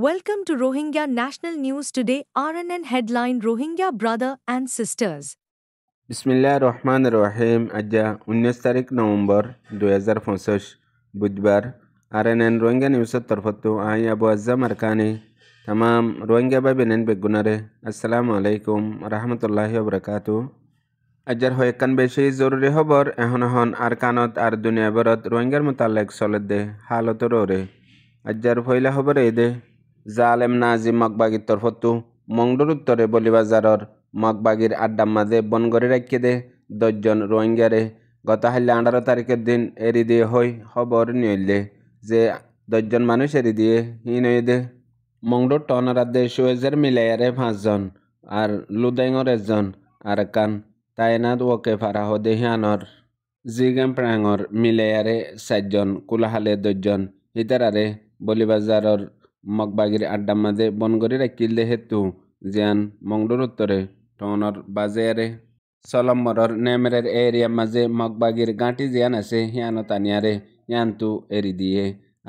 Welcome to Rohingya National News Today. RNN headline: Rohingya brother and sisters. बिस्मिल्लाहिर्रहमानिर्रहीम আজ্জা 19 তারিখ November 2025 বুধবার RNN Rohingya নিউজের তরফতো আই আবু আজ্জাম আরকানি तमाम রোহিঙ্গা ভাই বেনেন বেগুনারে আসসালামু আলাইকুম রহমতুল্লাহি ওয়া বারাকাতু আজ্জার হয়েকান বেশি জরুরি খবর এখন আরকানত আর দুনিয়া ভরত রোহিঙ্গার মোতালেক চলে দে হালতর ওরে আজ্জার পয়লা খবর এই দে জালেম নাজিম মকবাগির তরফতো মংডুর উত্তরে বলিবাজারর মগবাগির আড্ডার মাঝে বন করে রাখিয়ে দে 10জন রোহিঙ্গারে গত হাইলে 18 তারিখের দিন এরি দিয়ে হই খবর নিয়ে যে 10জন মানুষ এরি দিয়ে হিন হয়ে দে মংডুর টনরাদে সুয়েজের মিলাইয়ারে 5জন আর লুদাইঙর 1জন আর কান তাইনাদ ওকে ফারাহ দেহিয়ানর জিগেম প্রাঙর মিলাইয়ারে 7জন কুলাহালে 10জন হিতারারে বলিবাজারর মগবাগির আড্ডার মাঝে বন করে রাখিল দে হেতু জিয়ান মংডুর উত্তরে টনর বাজেয়ারে সলম্বরর নেমরের এরিয়া মাঝে মগবাগির গাঁটি জিয়ান আছে হিয়ানো তানিয়ারে হিয়ানতু এরি দিয়ে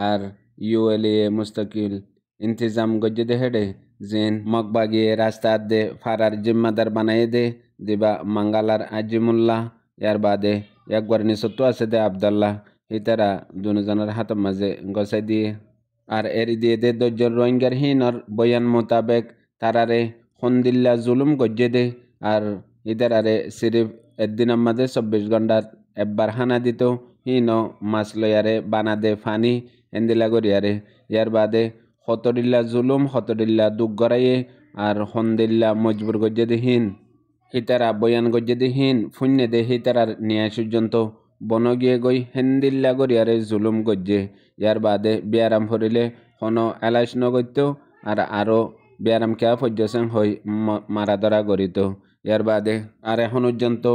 আর ইউএলএ মুস্তাকিল ইন্তজাম গজ্জে দে হেডে জিন মগবাগিয়ে রাস্তা দে ফারার জিম্মাদার বানাই দে দিবা মাঙ্গালার আজিমুল্লাহ ইয়ার বাদে একবার নিসত্তু আছে দে আবদাল্লাহ হিতারা দুজনের হাতের মাঝে গসাই দিয়ে আর এরি দিয়ে দে 10জন রোহিঙ্গার হিনর বয়ান মোতাবেক তারারে খন্দিল্লা জুলুম গজ্জে দে আর ইদারারে সিরিফ একদিনের মাঝে 24 ঘন্টার একবার হানা দিত হিন মাছ লয়ারে বানা দে ফানি এন্দিলা গরিয়ারে ইয়ার বাদে হতরিল্লা জুলুম হতরিল্লা দুঃখ গড়াইয়ে আর খন্দিল্লা মজবুর গজ্জে দে হিন হিতারা বয়ান গজ্জে দে হিন ফুন্যে দে হিতারার ন্যায় পর্যন্ত বন গিয়ে গই হেন্দিল্লা গরিয়ারে জুলুম গজ্জে ইয়ার বাদে বিয়ারাম ফরিলে কোনো এলাইশ নগত্য আর আরও বিয়ারাম কেয়া পর্যসেন হই মারা ধরা গরিত ইয়ার বাদে আর এখন পর্যন্ত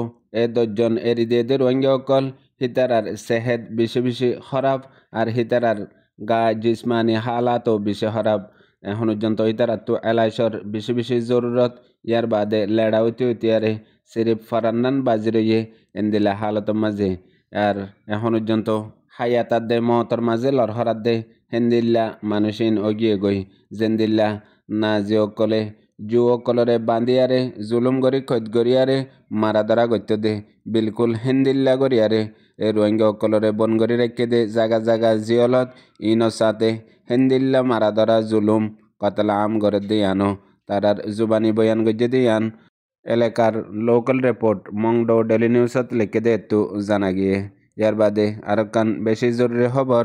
10জন এরি দিয়ে দে রোহিঙ্গা অকল হিতারার সেহেদ বেশি খারাপ আর হিতারার গা জিসমানি হালাতও বেশি খারাপ এখন পর্যন্ত হিতারার তো এলাইশর বেশি জরুরত ইয়ার বাদে লেড়া হইতে আরে সিরিফ ফারান্নান বাজি রইয়ে এন্দিলা হালতের মাঝে আর এখন পর্যন্ত হায়াতার দে মতর মাঝে লড়হরার দে হেন্দিল্লা মানুষিন অগিয়ে গই জেন্দিল্লা না যে অকলে জু অকলরে বান্দিয়ারে জুলুম গরি খৈদ গরিয়ারে মারা ধরা গত্য দে বিলকুল হেন্দিল্লা গরিয়ারে এ রোহিঙ্গা অকলরে বন গরি রেখে দে জাগা জিয়লত ইনো সাথে হেন্দিল্লা মারা ধরা জুলুম কতলা আম গরে দিয়ে আনো তারার জুবানি বয়ান গজ্জে দিয়ে আন এলাকার লোকাল রিপোর্ট মংডো ডেলি নিউজত লিখে দে একটু জানা গিয়ে ইয়ার বাদে আরো কান বেশি জরুরি খবর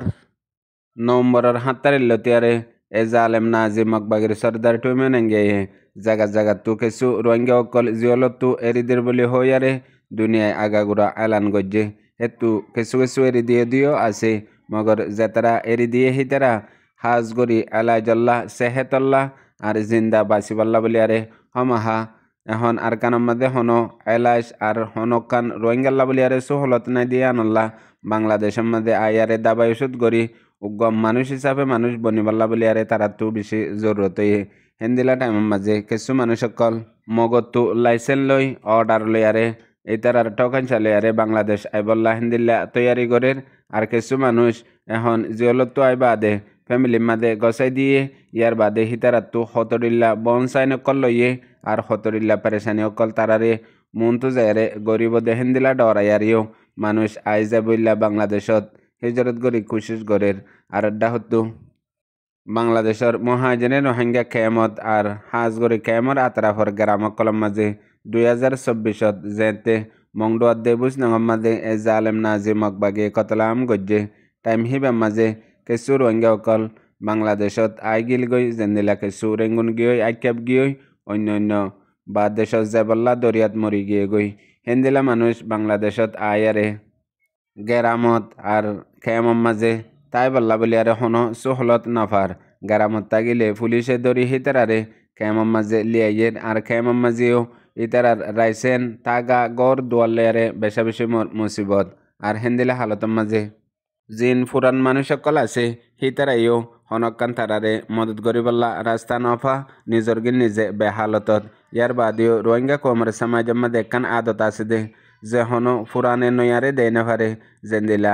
নভেম্বরের 7 তারিখ লতিয়ারে এ জালেম নাজিম মকবাগির সর্দার টুমেন এঙ্গে জাগা তু কিছু রোহিঙ্গা অকল জিয়লত তু এরিদের বলি হইয়ারে দুনিয়ায় আগাগুড়া এলান গজ্জে হেতু কিছু এরি দিয়ে দিও আছে মগর যেতারা এরি দিয়ে হিতারা হাজ গরি এলাইজল্লাহ সেহেতল্লাহ আর জিন্দা বাসিবাল্লাহ বলি আরে হমাহা এখন আর কানের মধ্যে হনো এলাইশ আর হনকান রোহিঙ্গাল্লা বলি আরে সোহলত নাই দিয়ে আনল্লাহ বাংলাদেশের মধ্যে আয়ারে দাবাই ওষুধ গড়ি উগম মানুষ হিসাবে মানুষ বনিবাল্লা বলি আরে তারা তো বেশি জরুরত হেন্দিলা টাইমের মাঝে কিছু মানুষ সকল মগতো লাইসেন্স লই অর্ডার লই আরে এই তারার টকান চালে আরে বাংলাদেশ আইবল্লা হেন্দিল্লা তৈয়ারি করের আর কিছু মানুষ এখন জিয়লত তো আইবা আদে ফ্যামিলির মাঝে গসাই দিয়ে ইয়ার বাদে হিতারাত্তু হতরিল্লা বনসাইন অকল লইয়ে আর হতরিল্লা পেরেশানি অকল তারারে মন তো যায় রে গরিব দেহেন্দিলা ডরাইয়ারিও মানুষ আইজা বইল্লা বাংলাদেশত হিজরত গরি কুশিস গরের আর আড্ডা হতো বাংলাদেশের মহাজনের রোহিঙ্গা কেয়ামত আর হাজগরি কেয়ামর আতরাফর গ্রাম কলম মাঝে 2024 যেতে মংডুয়ার দেবুস নগর মাঝে এ জালেম নাজিম মকবাগে কতলাম গজ্জে টাইম হিবাম মাঝে কিছু রোহিঙ্গা অকল বাংলাদেশত আই গিল গই জেন্দিলা কিছু রেঙ্গুন গিয়ে আইক্যাপ গিয়ে অন্য বা দেশত জেবল্লা দরিয়াত মরি গিয়ে গই হেন্দিলা মানুষ বাংলাদেশত আয়ারে গেরামত আর খেয়ামর মাঝে তাই বল্লা বলি আরে হনো সোহলত নফার গেরামত তাগিলে পুলিশে দরি হিতারারে খেয়ামর মাঝে লিয়াইয়ের আর খেয়ামর মাঝেও ইতারার রাইসেন তাগা গড় দোয়ালে আরে বেশি মুসিবত আর হেন্দিলা হালতের মাঝে জিন ফুরান মানুষ সকল আছে হিতারাইও হনকান তারারে মদত গরিবল্লা রাস্তা নফা নিজর গিল নিজে বেহালতত ইয়ার বাদেও রোহিঙ্গা কমর সমাজের মধ্যে একখান আদত আছে দে যে হনো ফুরানে নয়ারে দেয় না পারে জেন্দিলা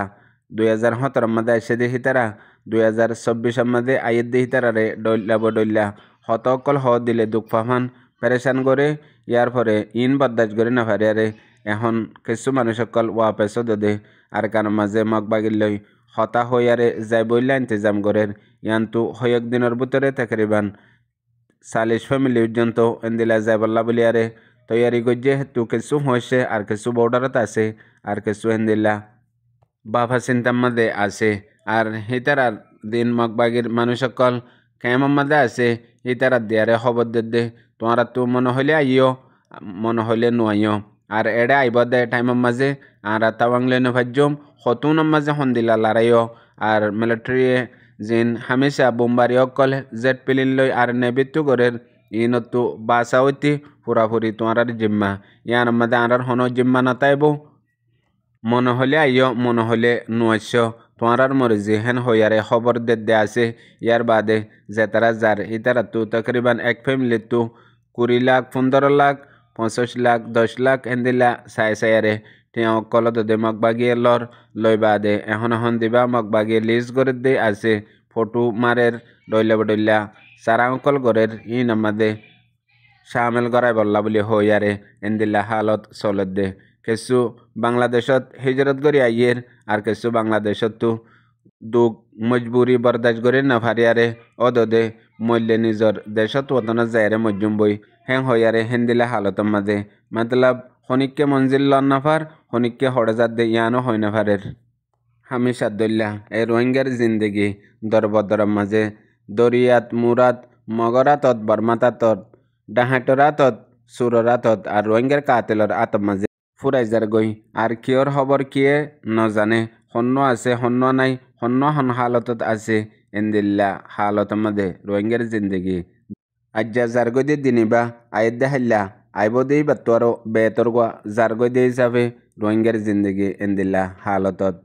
2017 আসে দি হিতারা 2024 আয়ের দি হিতারারে ডল্লা হতকল হ দিলে দুঃখ পাহান পেরেশান করে ইয়ার পরে ইন বদাজ করে না ফারিয়ারে এখন কিছু মানুষ সকল ওয়াপেসও দে আর কার মাঝে মগবাগির লই হতা হইয়ারে যাই বইলা ইন্তজাম করের ইয়ান্তু হয়ক দিনের ভিতরে তাকরিবান 40 ফ্যামিলি পর্যন্ত এন্দিলা যাই বললা বলিয়ারে তৈয়ারি গজ্জে হেতু কিছু হয়েছে আর কিছু বর্ডারত আছে আর কিছু এন্দিলা বাফা চিন্তার মধ্যে আছে আর হিতারার দিন মগবাগির মানুষ সকল কেমন মধ্যে আছে হিতারার দিয়ারে খবর দে তোমারা তো মনে হইলে আইও মনে হইলে নুয়াইও আর এড়ে আইব দে টাইমের মাঝে আর তাওয়াংলে নভাজ্যম হতুনের মাঝে সন্দিলা লড়াইও আর মিলিটারি জিন হামেশা বোমবারি অকল জেট প্লেন লই আর নেবিত্তু করে ইনতো বাসা হইতি পুরাপুরি তোমার জিম্মা ইয়ার মধ্যে আর হন জিম্মা নাতাইব মনে হলে আইও মনে হলে নুয়াইছ তোমার মর্জি হেন হইয়ারে খবর দে আছে ইয়ার বাদে যে তারা যার ইতারা তো তকরিবান এক ফ্যামিলি তো 20 লাখ 15 লাখ 25 লাখ 10 লাখ এন্দিলা সায়ারে তেওঁ কলদ দে মগবাগিয়ে লর লই বাদে এখন দিবা মগবাগিয়ে লিস্ট করে দে আছে ফটো মারের ডইলা সারা অকল গরের ই নামাদে শামিল করাই বললা বলি হইয়ারে এন্দিলা হালত চলত দে কিছু বাংলাদেশত হিজরত করি আইয়ের আর কিছু বাংলাদেশত তো দুঃখ মজবুরি বরদাস্ত করে না ফারিয়ারে অদদে মূল্যে নিজর দেশত ওতনত যায়রে মজ্জুম বই হ্যাং হইয়ারে হেন্দিলা হালতর মাঝে মতলব হনিককে মঞ্জিল লন নাফার হনিককে হড়জাত দে ইয়ানো হয় নাফারের হামিশা দল্লা এই রোহিঙ্গার জিন্দগি দরবদরম মাঝে দরিয়াত মুরাত মগরাতত বর্মাতাতত ডাহাটরাতত সুররাতত আর রোহিঙ্গার কাতেলর আতম মাঝে ফুরাইজার গই আর কিয়র খবর কিয়ে নজানে হন্য আছে হন্য নাই হন্য হন হালতত আছে এন্দিল্লা হালতর মাঝে রোহিঙ্গার জিন্দগি আজ্জা জারগৈ দিয়ে দিনিবা আয়ের দেখাইলা আইব দেই বাত্তর বেতর গোয়া জারগৈ দিয়ে হিসাবে রোহিঙ্গার জিন্দগি এন্দিল্লা হালতত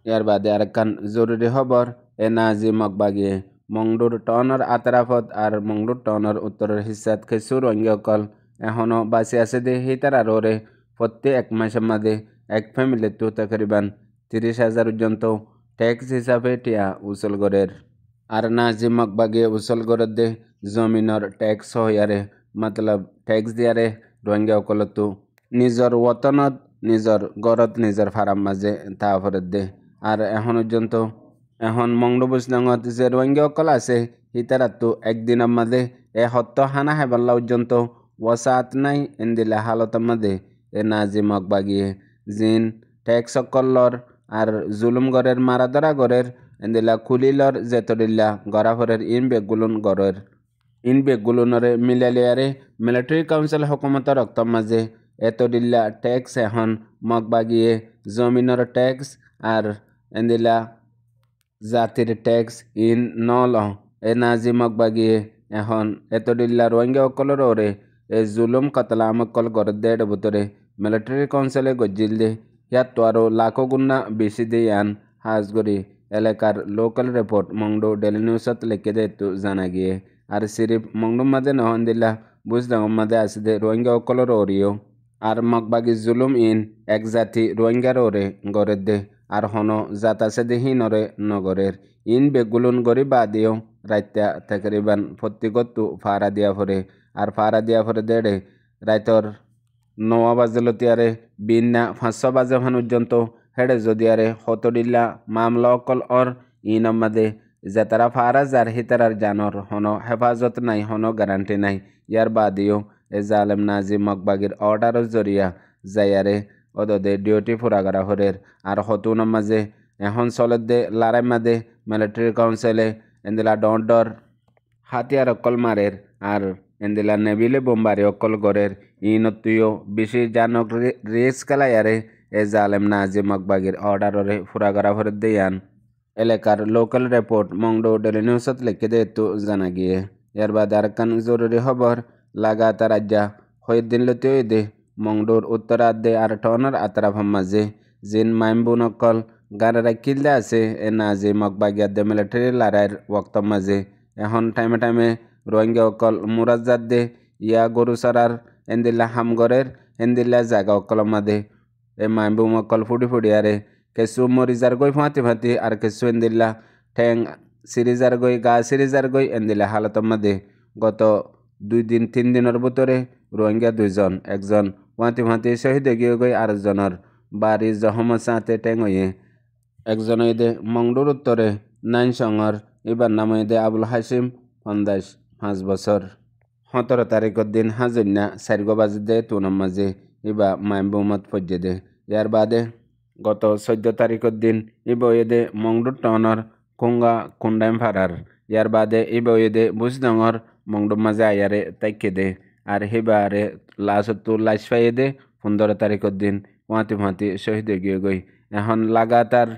ইয়ার বাদে আর কান জরুরি খবর এ নাজি মগবাগিয়ে মংডুর টনের আতরাফত আর মংডুর টনের উত্তরের হিসাত কিছু রোহিঙ্গাসকল এখনও বাঁচি আছে দে হিতার আরোরে প্রত্যেক এক মাসের মাঝে এক ফ্যামিলি তো তকরিবান 30,000 পর্যন্ত ট্যাক্স হিসাবে টিয়া উসল গড়ের আর নাজি মগবাগিয়ে উসল গড়ের দে জমিনের ট্যাক্স হইয়ারে মতলব ট্যাক্স দিয়ারে রোহিঙ্গাসকল তো নিজর ওতনত নিজর গড়ত নিজর ফার্ম মাঝে তারপরে দে আর এখন পর্যন্ত এখন মংডুবুসডাঙত যে রোহিঙ্গাসকল আছে হিতারা তো একদিনের মাঝে এ হত্য হানা হেবাল্লা পর্যন্ত ওয়াসাত নাই এন্দিলা হালতের মাঝে এ নাজি মগবাগিয়ে জিন ট্যাক্স সকলর আর জুলুম গড়ের মারাদরা গড়ের এন্দিলা খুলিলর জেতরিল্লা গড়াফরের ইন বেগুলুন গড়ের ইন বেগুলুনরে মিলালিয়ারে মিলিটারি কাউন্সিল হকুমতের রক্তর মাঝে এতদিল্লা ট্যাক্স এখন মগবাগিয়ে জমিনের ট্যাক্স আর এন্দিলা জাতির ট্যাক্স ইন নল এ নাজি মগবাগিয়ে এখন এতদিল্লা রোহিঙ্গা অকলর ওরে এ জুলুম কতলা আমকল গড় দেড় ভিতরে মিলিটারি কাউন্সিলে গজ্জিল দে ইয়াত তো আরও লাখো গুণা বেশি দিয়ে আন হাজগরি এলাকার লোকাল রিপোর্ট মংডু ডেলি নিউজত লিখে দে তো জানা গিয়ে আর সিরিফ মংডুর মাঝে নহন দিল্লা বুঝদাঙর মাঝে আছে দে রোহিঙ্গা অকলর ওরিও আর মগবাগি জুলুম ইন এক জাতি রোহিঙ্গার ওরে গড়ের দে আর হন জাত আছে দেহি নরে নগরের ইন বেগুলুন গড়ি বা দিও রাইতা তকরিবান প্রত্যেকতো ফাড়া দিয়া ফরে আর ফাড়া দিয়া ফরে দেড়ে রাইতর 9 বাজলতিয়ারে বিন্না 500 বাজে পর্যন্ত হেডে যদিয়ারে হতডিল্লা মামলা অকল অর ইনম মাদে যে তারা ফারা যার হিতারার জানর হন হেফাজত নাই হন গ্যারান্টি নাই ইয়ার বাদিও এ জালেম নাজি মগবাগির অর্ডারের জরিয়া যাইয়ারে অদদে ডিউটি ফুরাগারা হরের আর হতুনের মাঝে এখন চলত দে লারাই মাদে মিলিটারি কাউন্সিলে এন্দিলা ডর হাতিয়ার অকল মারের আর এন্দিলা নেবিলে বোমবারি অকল গড়ের ইনতুও বেশি জানক রেস কালাইয়ারে এ জালেম নাজি মগবাগির অর্ডারে ফুরাগারা হরে দেয়ান এলাকার লোকাল রিপোর্ট মংডু ডেলি নিউজত লিখে দে তো জানা গিয়ে এর বাদে আর কান জরুরি খবর লাগাতার আজ্জা হয়ে দিন লতে দে মংডুর উত্তরার্ধে আর টনের আতরাফাম মাঝে জিন মাইমবুন অকল গাড়ারা কিলদে আছে এ নাজি মগবাগিয়ার দে মিলিটারি লড়াইয়ের ওক্তর মাঝে এখন টাইমে রোহিঙ্গা অকল মুরাজাত দে ইয়া গরু সরার এন্দিল্লা হামগরের এন্দিল্লা জায়গা অকল মাদে এ মাইমবুম অকল ফুটি আরে kesu morijar goi phati phati ar kesu endilla ঠ্যাং সিরিজার গই গা সিরিজার গই এন্দিলে হালতের মধ্যে গত 2 দিন 3 দিনের ভিতরে রোহিঙ্গা 2 জন একজন ওয়াতি ফাঁতি শহীদ গিয়ে গই আরেকজনের বাড়ি জহমসাতে ঠ্যাং হয়ে একজন এদে মংডুর উত্তরে 9 সঙ্গর এবার নাম এদে আবুল হাসিম 5 বছর 17 তারিখের দিন হাজন্যা 4 বাজে দে তুনম মাঝে এবার মাইমবুমত ফজ্জে দে ইয়ার বাদে গত 14 তারিখের দিন এদে মংডুর টনর কুঙ্গা কুন্ডাইম ফারার ইয়ার বাদে এদে বুঝডঙর মংডুর মাঝে আয়ারে তাইকে দে আর হেবারে লাশতো লাশ পাইয়ে দে 15 তারিখের দিন ওয়াতি ফাঁতি শহীদ গিয়ে গই এখন লাগাতার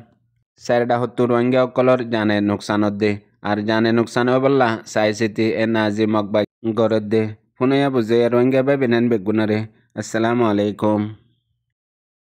470 রোহিঙ্গা অকলর জানে নোকসানত দে আর জানে নোকসান বললা চাই চিতি এ নাজি মকবাই গরত দে ফুনয়া বুঝে রোহিঙ্গা বাই বেনেন বেগুনারে আসসালামু আলাইকুম।